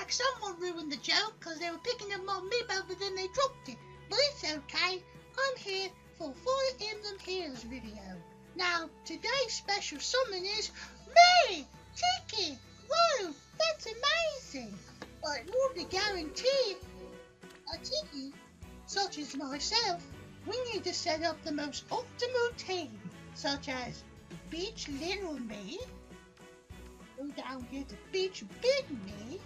like someone ruined the joke because they were picking up more meatball, but then they dropped it. But it's okay. I'm here for Fire Emblem Heroes video. Now, today's special summon is me, Tiki. Whoa, that's amazing. But in order to guarantee a Tiki, such as myself, we need to set up the most optimal team, such as Beach Little Me, go down here to Beach Big Me,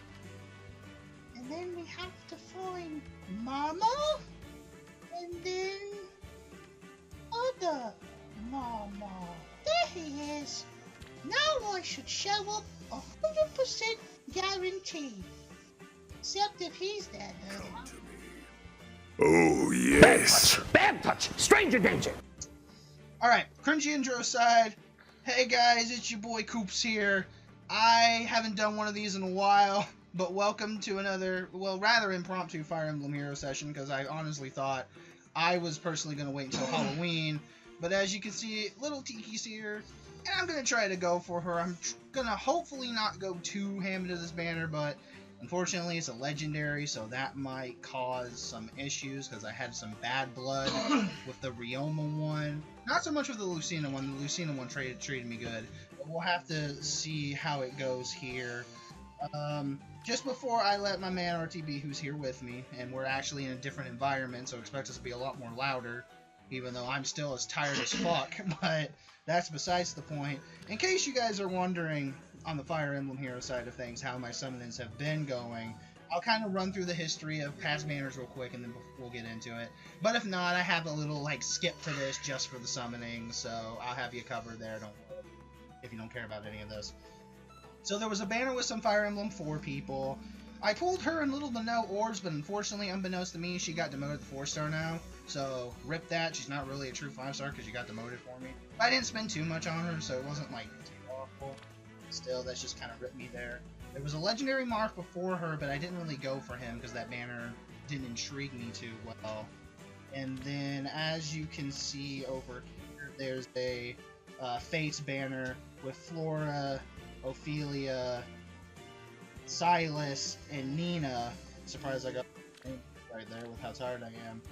and then we have to find Mama, and then other Mama. There he is. Now I should show up 100% guaranteed. Except if he's there though. Oh, yes. Bad touch! Stranger danger! Alright, cringy intro aside, hey guys, it's your boy Coops here. I haven't done one of these in a while, but welcome to another, well, rather impromptu Fire Emblem Hero session, because I honestly thought I was personally going to wait until Halloween. But as you can see, little Tiki's here, and I'm going to try to go for her. I'm going to hopefully not go too ham into this banner, but unfortunately, it's a legendary, so that might cause some issues because I had some bad blood with the Ryoma one. Not so much with the Lucina one. The Lucina one treated me good. But we'll have to see how it goes here. Just before I let my man RTB, who's here with me, and we're actually in a different environment, so expect us to be a lot more louder, even though I'm still as tired as fuck, but that's besides the point. In case you guys are wondering, on the Fire Emblem Hero side of things, how my summonings have been going, I'll kind of run through the history of past banners real quick and then we'll get into it. But if not, I have a little like skip to this just for the summoning, so I'll have you covered there, don't worry, if you don't care about any of this. So there was a banner with some Fire Emblem 4 people. I pulled her in little to no orbs, but unfortunately, unbeknownst to me, she got demoted to 4-star now. So rip that, she's not really a true 5-star because she got demoted for me. I didn't spend too much on her, so it wasn't like too awful. Still, that's just kind of ripped me there. There was a legendary mark before her, but I didn't really go for him because that banner didn't intrigue me too well. And then, as you can see over here, there's a Fates banner with Flora, Ophelia, Silas, and Nina. Surprised I got right there with how tired I am.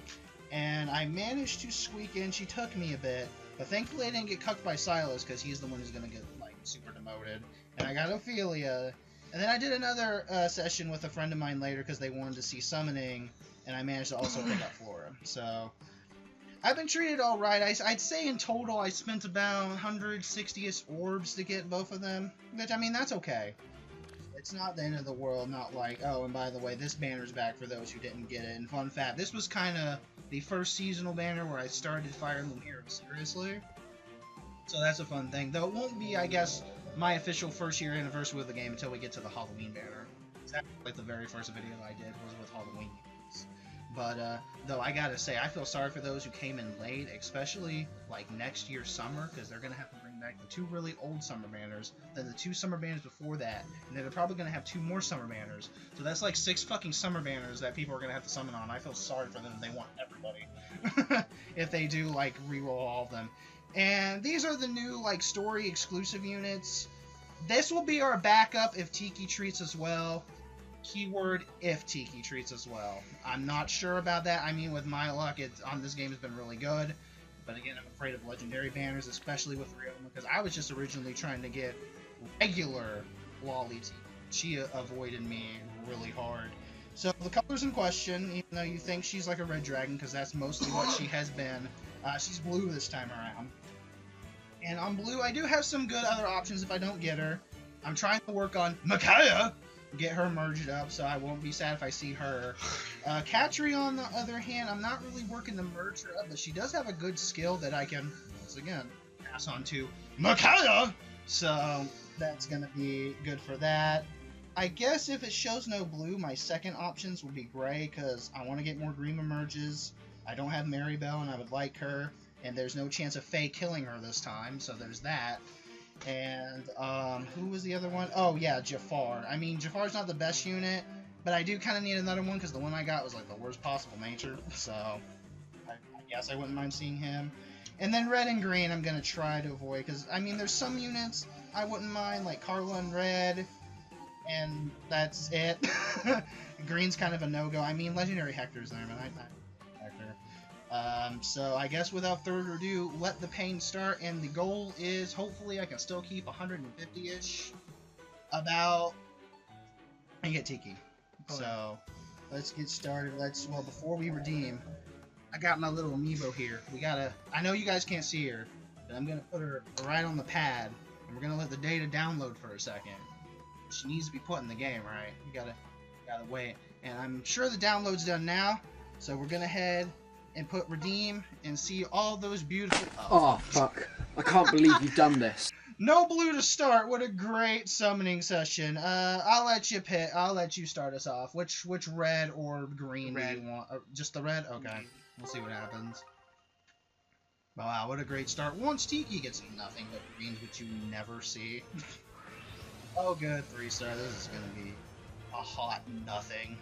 And I managed to squeak in. She took me a bit, but thankfully I didn't get cucked by Silas because he's the one who's going to get like super demoted. And I got Ophelia. And then I did another session with a friend of mine later because they wanted to see summoning, and I managed to also pick up Flora. So I've been treated all right. I'd say in total I spent about 160-ish orbs to get both of them, which, I mean, that's okay. It's not the end of the world, not like, oh, and by the way, this banner's back for those who didn't get it. And fun fact, this was kind of the first seasonal banner where I started Fire Emblem Heroes seriously. So that's a fun thing. Though it won't be, I guess, my official first-year anniversary with the game until we get to the Halloween banner. That's like the very first video I did was with Halloween. But, though, I gotta say, I feel sorry for those who came in late, especially, like, next year's summer, because they're gonna have to bring back the 2 really old summer banners, then the 2 summer banners before that, and then they're probably gonna have 2 more summer banners. So that's like 6 fucking summer banners that people are gonna have to summon on. I feel sorry for them if they want everybody. If they do, like, reroll all of them. And these are the new, like, story exclusive units. This will be our backup if Tiki treats us well. Keyword, if Tiki treats us well. I'm not sure about that. I mean, with my luck, this game has been really good. But again, I'm afraid of legendary banners, especially with Ryoma, because I was just originally trying to get regular lolli Tiki. She avoided me really hard. So the colors in question, even though you think she's like a red dragon, because that's mostly what she has been, she's blue this time around. And on blue, I do have some good other options if I don't get her. I'm trying to work on Micaiah, get her merged up, so I won't be sad if I see her. Katri, on the other hand, I'm not really working to merge her up, but she does have a good skill that I can, once again, pass on to Micaiah. So that's going to be good for that. I guess if it shows no blue, my second options would be gray, because I want to get more Grima merges. I don't have Maribel, and I would like her, and there's no chance of Faye killing her this time, so there's that. And, who was the other one? Oh, yeah, Jafar. I mean, Jafar's not the best unit, but I do kind of need another one, because the one I got was, like, the worst possible nature, so I guess I wouldn't mind seeing him. And then red and green I'm going to try to avoid, because, I mean, there's some units I wouldn't mind, like Carla in red, and that's it. Green's kind of a no-go. I mean, Legendary Hector's there, but I'm not Hector. So I guess without further ado, let the pain start, and the goal is hopefully I can still keep 150-ish about and get Tiki. So let's get started. Well, before we redeem, I got my little amiibo here. I know you guys can't see her, but I'm gonna put her right on the pad, and we're gonna let the data download for a second. She needs to be put in the game, right? You gotta wait. And I'm sure the download's done now, so we're gonna head and put redeem and see all those beautiful. Oh fuck! I can't believe you've done this. No blue to start. What a great summoning session. I'll let you pick. I'll let you start us off. Which red or green do you want? Just the red? Okay. We'll see what happens. Wow, what a great start. Once Tiki gets nothing but greens, which you never see. Oh, good. 3-star. This is going to be a hot nothing.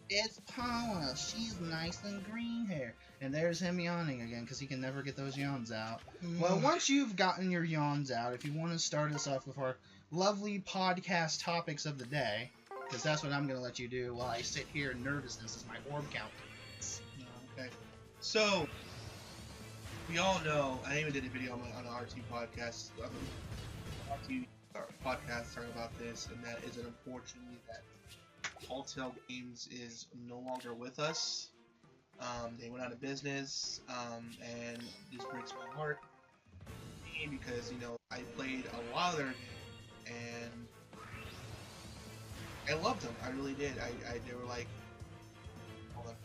It's Paula. She's nice and green hair. And there's him yawning again, because he can never get those yawns out. Well, once you've gotten your yawns out, if you want to start us off with our lovely podcast topics of the day, because that's what I'm going to let you do while I sit here in nervousness as my orb count. Okay. So, we all know, I even did a video on the RT podcast, RT podcast talking about this, and that is unfortunately that Telltale Games is no longer with us. They went out of business, and this breaks my heart because, you know, I played a lot of their games, and I loved them. I really did. They were like, hold on.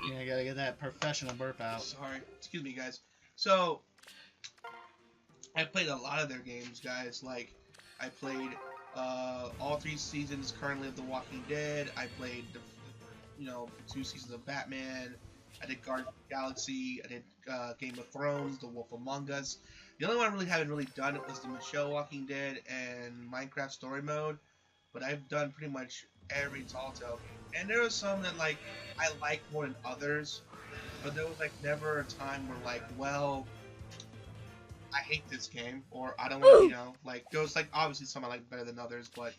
Yeah, I gotta get that professional burp out. Sorry, excuse me, guys. So, I played a lot of their games, guys. Like, I played all 3 seasons currently of The Walking Dead. I played the 2 seasons of Batman. I did Guardians of the Galaxy. I did Game of Thrones, The Wolf Among Us. The only one I really haven't really done was the Michelle Walking Dead and Minecraft Story Mode. But I've done pretty much every Telltale game. And there was some that like I liked more than others. But there was like never a time where like, well, I hate this game, or I don't want, like, there was, like, obviously some I like better than others, but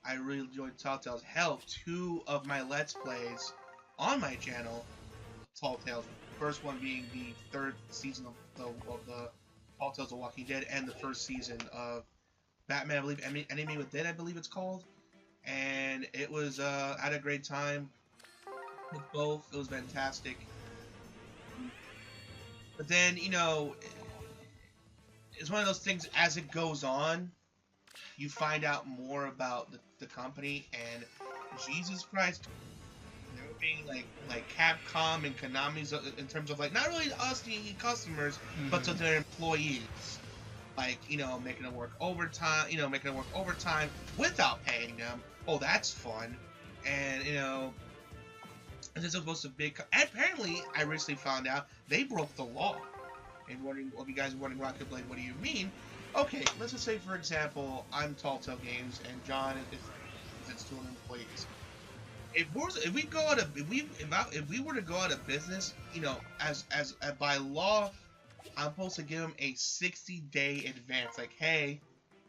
I really enjoyed Telltale's. Hell, 2 of my Let's Plays on my channel, Telltale's, first one being the 3rd season of the Telltale's The Walking Dead, and the 1st season of Batman, I believe, Enemy Within, I believe it's called, and it was, I had a great time with both. It was fantastic. But then, it's one of those things, as it goes on, you find out more about the company, and Jesus Christ, they're being like Capcom and Konami's in terms of like, not really us, the customers, but to their employees. Like, making them work overtime, without paying them. Oh, that's fun. And, this is supposed to be, apparently, I recently found out, they broke the law. And wondering, if you guys are wondering, Rocket Blade, what do you mean? Okay, let's just say, for example, I'm Telltale Games, and John is still an employee. If we were to go out of business, as by law, I'm supposed to give them a 60-day advance. Like, hey,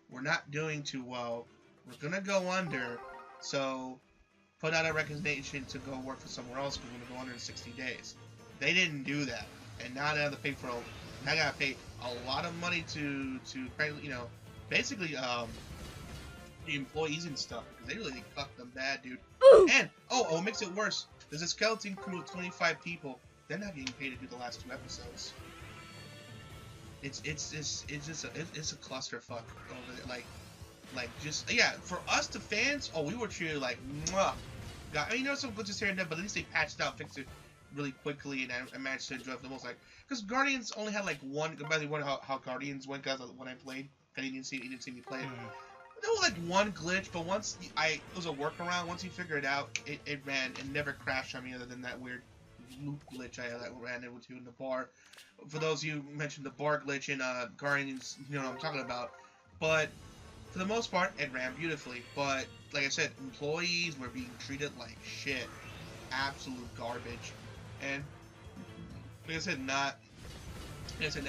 we're not doing too well. We're gonna go under, so put out a resignation to go work for somewhere else. We're gonna go under in 60 days. They didn't do that, and now they have to pay for I gotta pay a lot of money to basically the employees and stuff, because they really cut them bad, dude. And what makes it worse? There's a skeleton crew of 25 people. They're not getting paid to do the last 2 episodes. It's just a clusterfuck over there. Like just, yeah, for us the fans, we were treated like mwah. I mean, some glitches here and there, but at least they patched out, fixed it really quickly, and I managed to enjoy it the most. Like, because Guardians only had like one. By the way, how Guardians went, guys, when I played, he didn't see me play it. There was like one glitch, but once it was a workaround. Once you figure it out, it ran and never crashed on me, other than that weird loop glitch I ran into in the bar. For those of you who mentioned the bar glitch in Guardians, you know what I'm talking about. But for the most part, it ran beautifully. But like I said, employees were being treated like shit, absolute garbage. And like I said,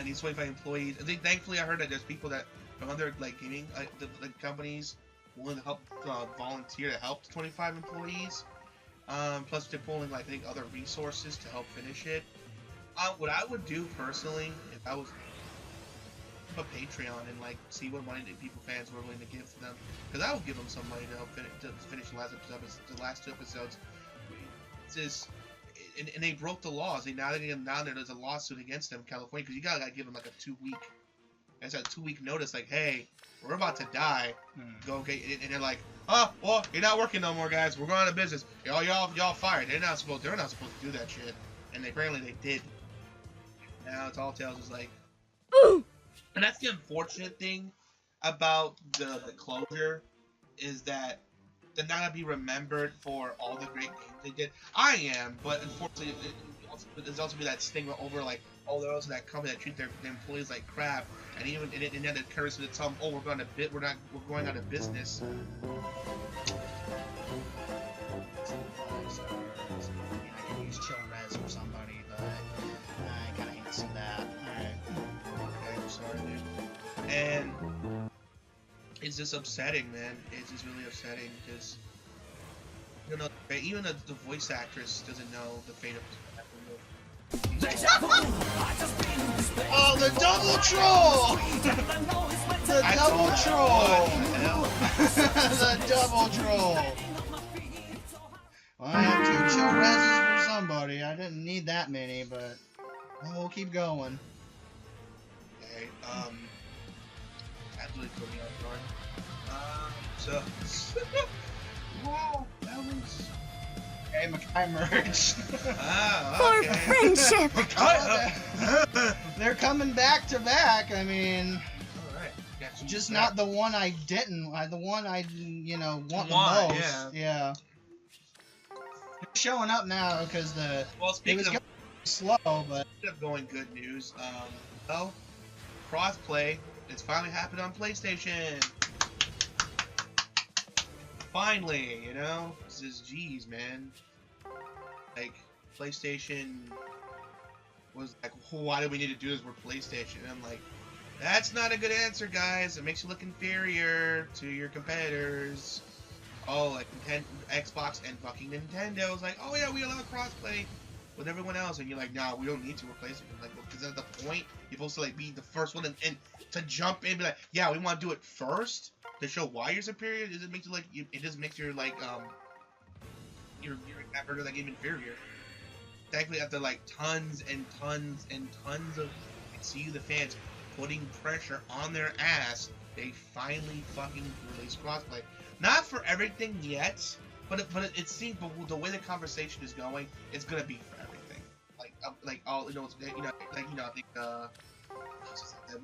these 25 employees. I think thankfully I heard that there's people that from other like gaming the companies willing to help volunteer to help the 25 employees. Plus they're pulling like I think other resources to help finish it. What I would do personally if I was a Patreon and like see what money that people fans were willing to give to them, because I would give them some money to help finish the last two episodes. It's just, and they broke the laws. Now there's a lawsuit against them in California because you gotta give them like a 2-week. It's a 2-week notice, like, hey, we're about to die. Go get, and they're like, oh, well, you're not working no more, guys. We're going out of business. Y'all fired. They're not supposed to do that shit, and apparently they did. Now it's all tales is like, and that's the unfortunate thing about the closure is that they're not gonna be remembered for all the great games they did. I am, but unfortunately, there's also be that stigma over like, oh, there was that company that treat their employees like crap, and even and then the courage to tell them, oh, we're going out of business. I can use chill res for somebody, but I kind of hate to see that. Alright. Okay, I'm sorry, dude. And it's just upsetting, man. It's just really upsetting because you know, even the voice actress doesn't know the fate of. Oh, the double troll! The double troll! The double troll! Well, I have 2 chill reses for somebody. I didn't need that many, but we'll keep going. Okay, that really put me off guard. So, wow, that was. Hey, Mackay merged. Ah, okay. Friendship. They're coming back to back. I mean, Alright. just not the one I didn't. The one I, want the most. Yeah. They're showing up now because it was going slow, but Speaking of going good news, well, crossplay it's finally happened on PlayStation. Finally, this is geez, man. Like PlayStation was like, why do we need to do this? We're PlayStation. And I'm like, that's not a good answer, guys. It makes you look inferior to your competitors. Oh, like Xbox and fucking Nintendo is like, oh yeah, we allow crossplay with everyone else, and you're like, nah, we don't need to replace it. I'm like, well, because that's the point. You're supposed to like be the first one and to jump in, and be like, yeah, we want to do it first to show why you're superior. Does it make you like? It just makes you like your effort like even inferior. Thankfully, after like tons and tons and tons of the fans putting pressure on their ass, they finally fucking released crossplay. Not for everything yet, but it seems. But the way the conversation is going, it's gonna be for everything. Like all I think that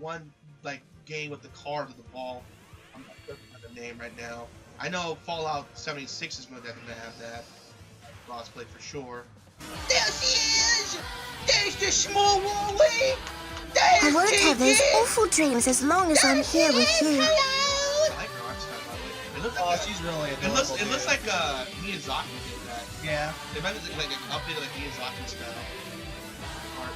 one like game with the card with the ball. I'm not sure of the name right now. I know Fallout 76 is definitely gonna have that crossplay for sure. There she is! There's the small lolli! I There's won't have those Tiki! awful dreams as long as I'm here with you. Hello! I like her art style, by the way. It looks like she's really it adorable. looks like Miyazaki did that. Yeah. They might have like an updated like Miyazaki style art.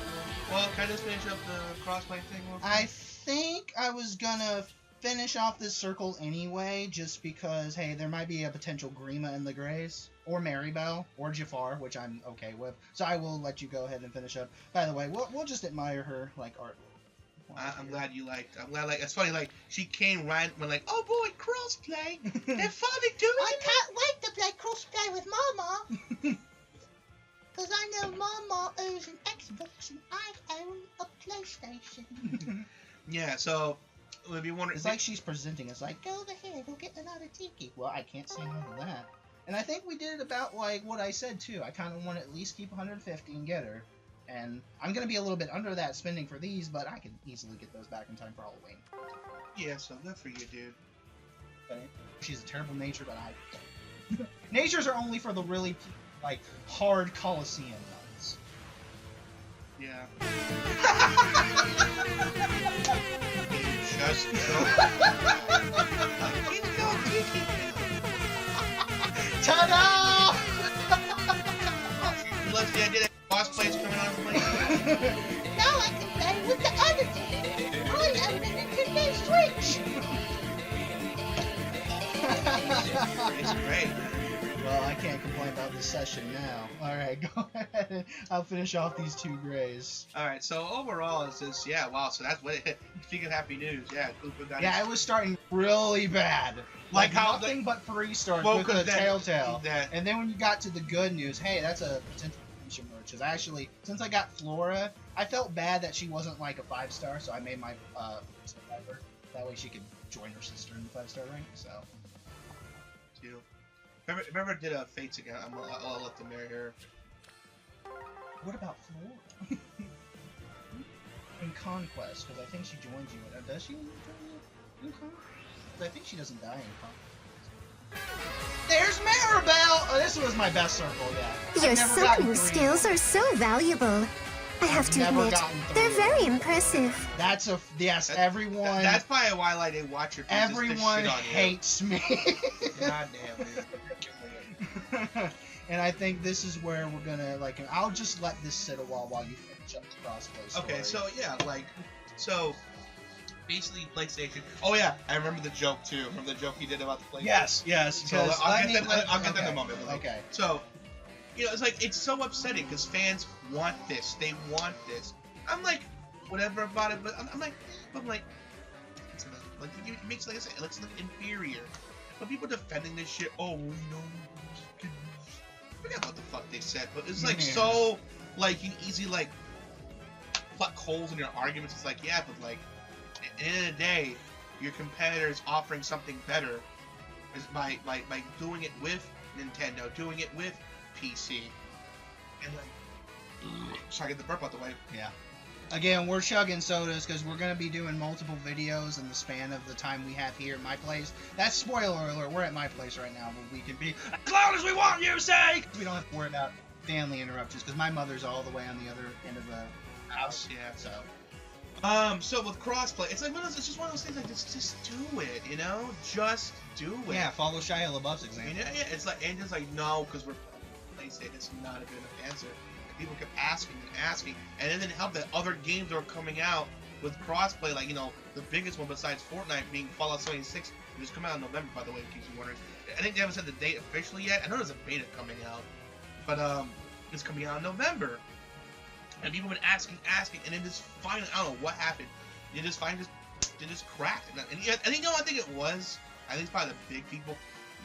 Well, can I just finish up the crossplay thing real quick? I think I was gonna finish off this circle anyway, just because, hey, there might be a potential Grima in the Greys, or Maribel, or Jafar, which I'm okay with. So I will let you go ahead and finish up. By the way, we'll just admire her like art. I'm glad you liked. I'm glad it's funny. Like she came right when like, oh boy, crossplay. They're finally doing I it. can't wait to play crossplay with Mama! Because I know Mama owns an Xbox and I own a PlayStation. Yeah. So if you wonder, It's like she's presenting us like, go over here, we'll get another Tiki. Well, I can't say no to that. And I think we did about like what I said too. I kind of want to at least keep 150 and get her. And I'm going to be a little bit under that spending for these, but I can easily get those back in time for Halloween. yeah. So good for you, dude. Okay. She's a terrible nature, but I... Natures are only for the really, like, hard Coliseum ones. Yeah. Just Ta-da! you love the idea that cosplay's coming on PlayStation. Now I can play with the other thing. I own a Nintendo Switch! Well, I can't complain about this session now. Alright, go ahead. I'll finish off these 2 grays. Alright, so overall, it's just, yeah, wow, so that's what it, speaking of happy news, yeah, Koopa got Yeah, it was starting really bad. Like how nothing but 3 stars Well, with the 'cause that- Telltale. that- And then when you got to the good news, hey, that's a potential future merch. Because actually, since I got Flora, I felt bad that she wasn't like a 5-star, so I made my survivor. That way she could join her sister in the 5-star rank, so. too. If I ever did a Fates again, I'll let them marry her. What about Flora? In Conquest, because I think she joins you. Does she join you in Conquest? I think she doesn't die in Conquest. There's Maribel! Oh, this was my best circle yet. Your I've never gotten summoning 3. skills are so valuable. I have to never admit, gotten 3. they're very impressive. That's a yes. Everyone. That's probably why I didn't watch your videos, just to Everyone shit on you. hates me. God damn it. And I think this is where we're gonna like. I'll just let this sit a while you finish up the crossplay story. Okay, so yeah, like, so basically PlayStation. Oh yeah, I remember the joke too. Remember the joke he did about the PlayStation? yes. So Because I'll get that in a moment. But, like, Okay. So, you know, it's like it's so upsetting because fans want this. They want this. I'm like, whatever about it, but I'm like, it's enough. Like it makes, like I said, it looks like inferior. But people defending this shit. Oh, you know, I forget what the fuck they said, but it's like Yeah. so like you can easily like pluck holes in your arguments. It's like, yeah, but like at the end of the day, your competitor is offering something better is by doing it with Nintendo, doing it with PC, and like, so I get the burp out the way. Yeah. Again, we're chugging sodas because we're going to be doing multiple videos in the span of the time we have here at my place. That's spoiler alert. We're at my place right now, but we can be as loud as we want, you say! We don't have to worry about family interruptions because my mother's all the way on the other end of the house. Yeah. So, So with crossplay, it's like it's just one of those things like just do it, you know, just do it. yeah, follow Shia LaBeouf's example. Yeah, it's like and just like no, because we're PlayStation. It's not a good enough answer. And people kept asking, and then it helped that other games that were coming out with crossplay, like, you know, the biggest one besides Fortnite being Fallout 76, which is coming out in November, by the way, in case you're wondering. I think they haven't said the date officially yet. I know there's a beta coming out, but it's coming out in November. And people have been asking, and then just finally, I don't know what happened. They just finally just cracked. And you know, I think it was. I think it's probably the big people.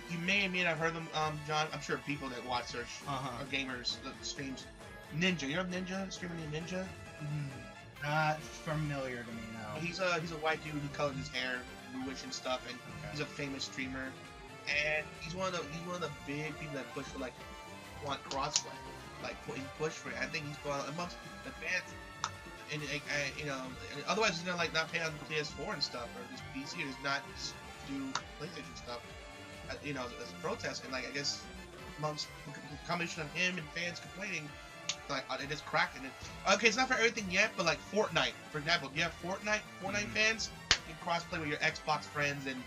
You may or may not have heard them, John. I'm sure people that watch search are gamers that streams. Ninja, you know Ninja? Streamer named Ninja? Not familiar to me now. He's a white dude who colored his hair bluish and stuff, and he's a famous streamer. And he's one of the big people that push for like want crossplay. Like he pushed for it. I think he's going amongst the fans, and you know, otherwise he's gonna like not pay on PS4 and stuff, or just PC, or just not do PlayStation stuff, you know, as a protest. And like I guess amongst the combination of him and fans complaining, like it just cracked. And okay, it's not for everything yet, but like Fortnite, for example, you have Fortnite fans, you can crossplay with your Xbox friends and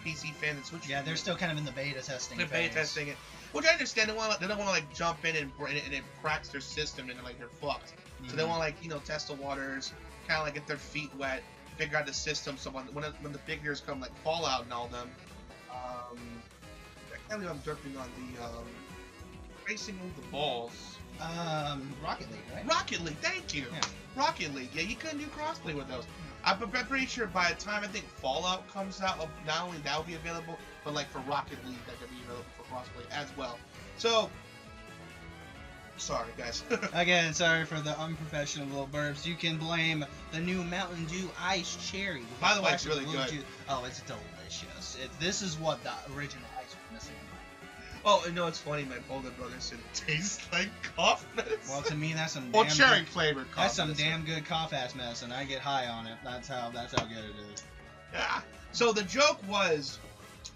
PC fans and Switch. Yeah, they're still kind of in the beta testing They're beta testing it. Which I understand. They don't want to like jump in and it cracks their system and like they're fucked. So they want to like, you know, test the waters, kind of like get their feet wet, figure out the system. So when the big years come, like Fallout and all them, I can't believe I'm derping on the racing with the balls. Rocket League, right? Rocket League, thank you. Yeah. Rocket League. Yeah, you couldn't do crossplay with those. I'm pretty sure by the time I think Fallout comes out, not only that will be available, but like for Rocket League, that could be available for crossplay as well. So, sorry guys. Again, sorry for the unprofessional little burps. You can blame the new Mountain Dew Ice Cherry. By the way, it's really good. Oh, it's delicious. This is what the original ice was missing. Oh, and no, it's funny. My older brother said it tastes like cough medicine. Well, to me, that's some Well, damn cherry good, flavored cough that's some medicine. damn good cough ass medicine. I get high on it. That's how good it is. Yeah. So the joke was,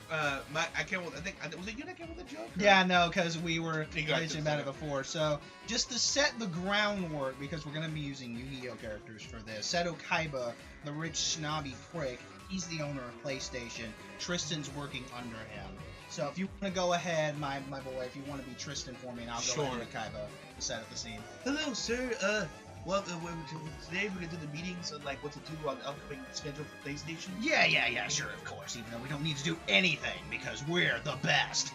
I think was it you that came with the joke? Or? Yeah, no, because we were You guys mentioning did about it that. before. So, just to set the groundwork, because we're going to be using Yu-Gi-Oh characters for this. Seto Kaiba, the rich snobby prick, he's the owner of PlayStation. Tristan's working under him. So if you want to go ahead, my boy, if you want to be Tristan for me, and I'll go ahead and be Kaiba to set up the scene. Hello, sir. Well, today we're gonna do the meetings on like what to do on the upcoming schedule for PlayStation. Yeah, sure, of course. Even though we don't need to do anything because we're the best.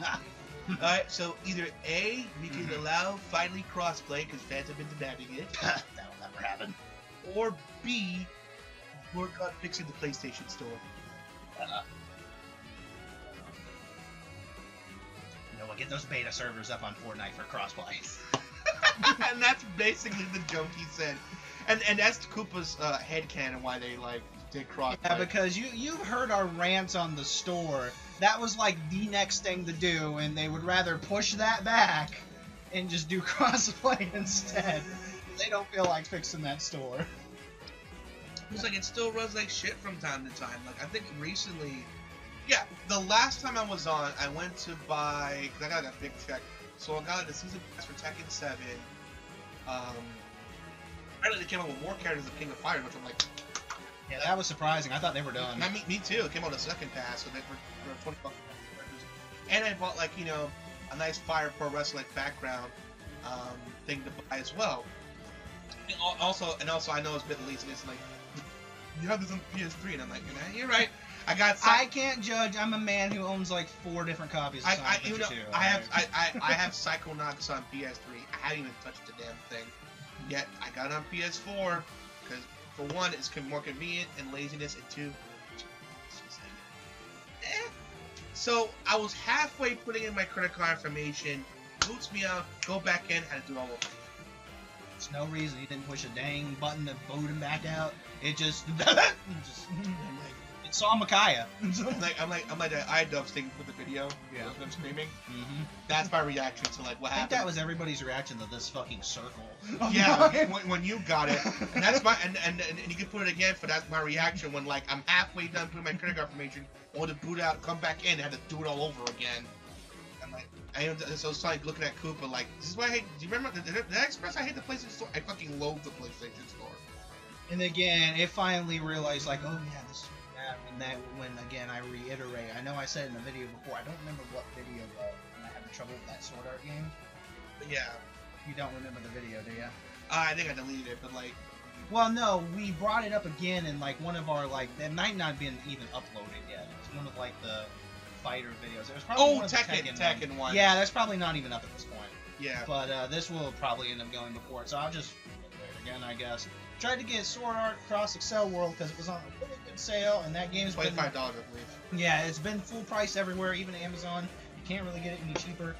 Alright, so either A, we can allow finally crossplay because fans have been demanding it, That'll never happen. or B, work on fixing the PlayStation Store. You know, we'll get those beta servers up on Fortnite for crossplay. And that's basically the joke he said. And that's Koopa's headcanon why they did crossplay. Yeah, because you've heard our rants on the store. That was like the next thing to do, and they would rather push that back and just do crossplay instead. They don't feel like fixing that store. It's like it still runs like shit from time to time. Like I think recently, yeah, the last time I was on, I went to buy because I got a big check, so I got the season pass for Tekken 7. Apparently they came out with more characters than King of Fighters, which I'm like, Yeah, that was surprising. I thought they were done. me too. It came out a second pass, so they were $20. And I bought a nice Fire Pro Wrestling background thing to buy as well. And also I know it's a bit laziness. Like you have this on PS3, and I'm like, you're right. I can't judge. I'm a man who owns like 4 different copies of Sonic Adventure 2. I have Psychonauts on PS3. I haven't even touched the damn thing yet. I got it on PS4 because for one, it's more convenient, and laziness, and two, it's just like, eh. So I was halfway putting in my credit card information, boots me out, go back in, had to do all over. There's no reason he didn't push a dang button to boot him back out. It just it saw Micaiah. I'm like the iDubbbz thing with the video. Yeah. Of them screaming. Mm-hmm. That's my reaction to what I think happened. that was everybody's reaction to this fucking circle. Yeah, when you got it, and that's my and you can put it again for that's my reaction when I'm halfway done putting my credit card information, or to boot out, come back in, and have to do it all over again. I'm like, so it's like looking at Koopa like, this is why I hate. Do you remember? Did I express I hate the PlayStation Store? I fucking loathe the PlayStation Store. And again, it finally realized like, oh yeah, this is bad. When again I reiterate, I know I said in the video before, I don't remember what video when I had the trouble with that Sword Art game. But yeah. You don't remember the video, do you? I think I deleted it, but well, no, we brought it up again in one of our it might not have been even uploaded yet. It's one of the fighter videos. It was probably one of the Tekken one. Yeah, that's probably not even up at this point. Yeah. But this will probably end up going before it, so I'll just reiterate again, I guess. Tried to get Sword Art Cross Excel World because it was on a really good sale, and that game's $25, I believe. Yeah, it's been full price everywhere, even Amazon. You can't really get it any cheaper.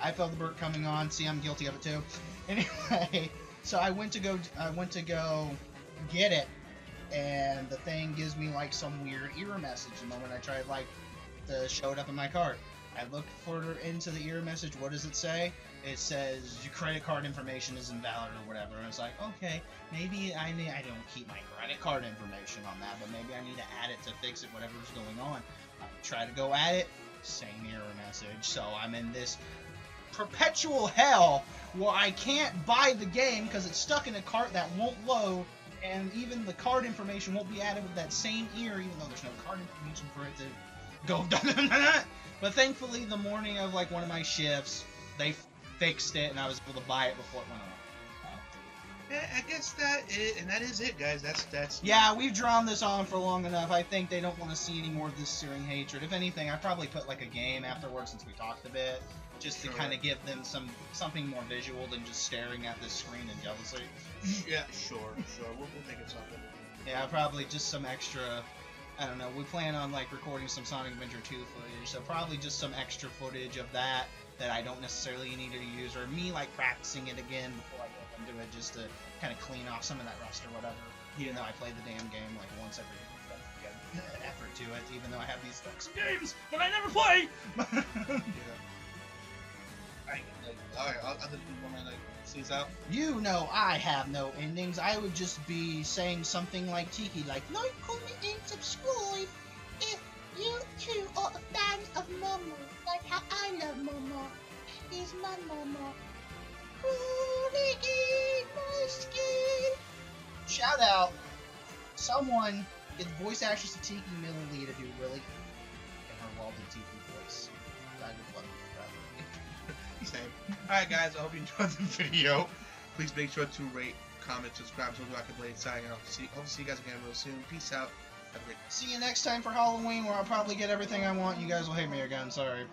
I felt the burnt coming on. See, I'm guilty of it too. Anyway, so I went to go get it, and the thing gives me some weird error message the moment I tried to show it up in my cart. I look further into the error message. What does it say? It says your credit card information is invalid or whatever. And it's like, okay, maybe I don't keep my credit card information on that, but maybe I need to add it to fix it, whatever's going on. I try to go at it, same error message. So I'm in this perpetual hell where I can't buy the game because it's stuck in a cart that won't load, and even the card information won't be added with that same error, even though there's no card information for it to go. But thankfully, the morning of one of my shifts, they fixed it, and I was able to buy it before it went on. Yeah, I guess that is it, guys. That's. Yeah, we've drawn this on for long enough. I think they don't want to see any more of this searing hatred. If anything, I probably put a game afterwards since we talked a bit, just to kind of give them something more visual than just staring at this screen in jealousy. Yeah, sure. We'll think of something. Yeah, probably just some extra. I don't know. We plan on recording some Sonic Adventure 2 footage, so probably just some extra footage of that I don't necessarily need to use, or me practicing it again before I go into it, just to kind of clean off some of that rust or whatever. Even though I play the damn game once every effort to it, even though I have these games, but I never play. Other people might see us out. You know, I have no endings. I would just be saying something like Tiki, like comment, and subscribe if you too are a fan of Momo, like how I love Momo. He's my Momo. My skin. Shout out, someone get the voice actress of Tiki Millie to do really in her Walden Tiki voice. I would love it. Same. Alright guys, I hope you enjoyed the video. Please make sure to rate, comment, subscribe, so I can blade signing out. Hope to see you guys again real soon. Peace out. Have a great day. See you next time for Halloween, where I'll probably get everything I want. You guys will hate me again, sorry.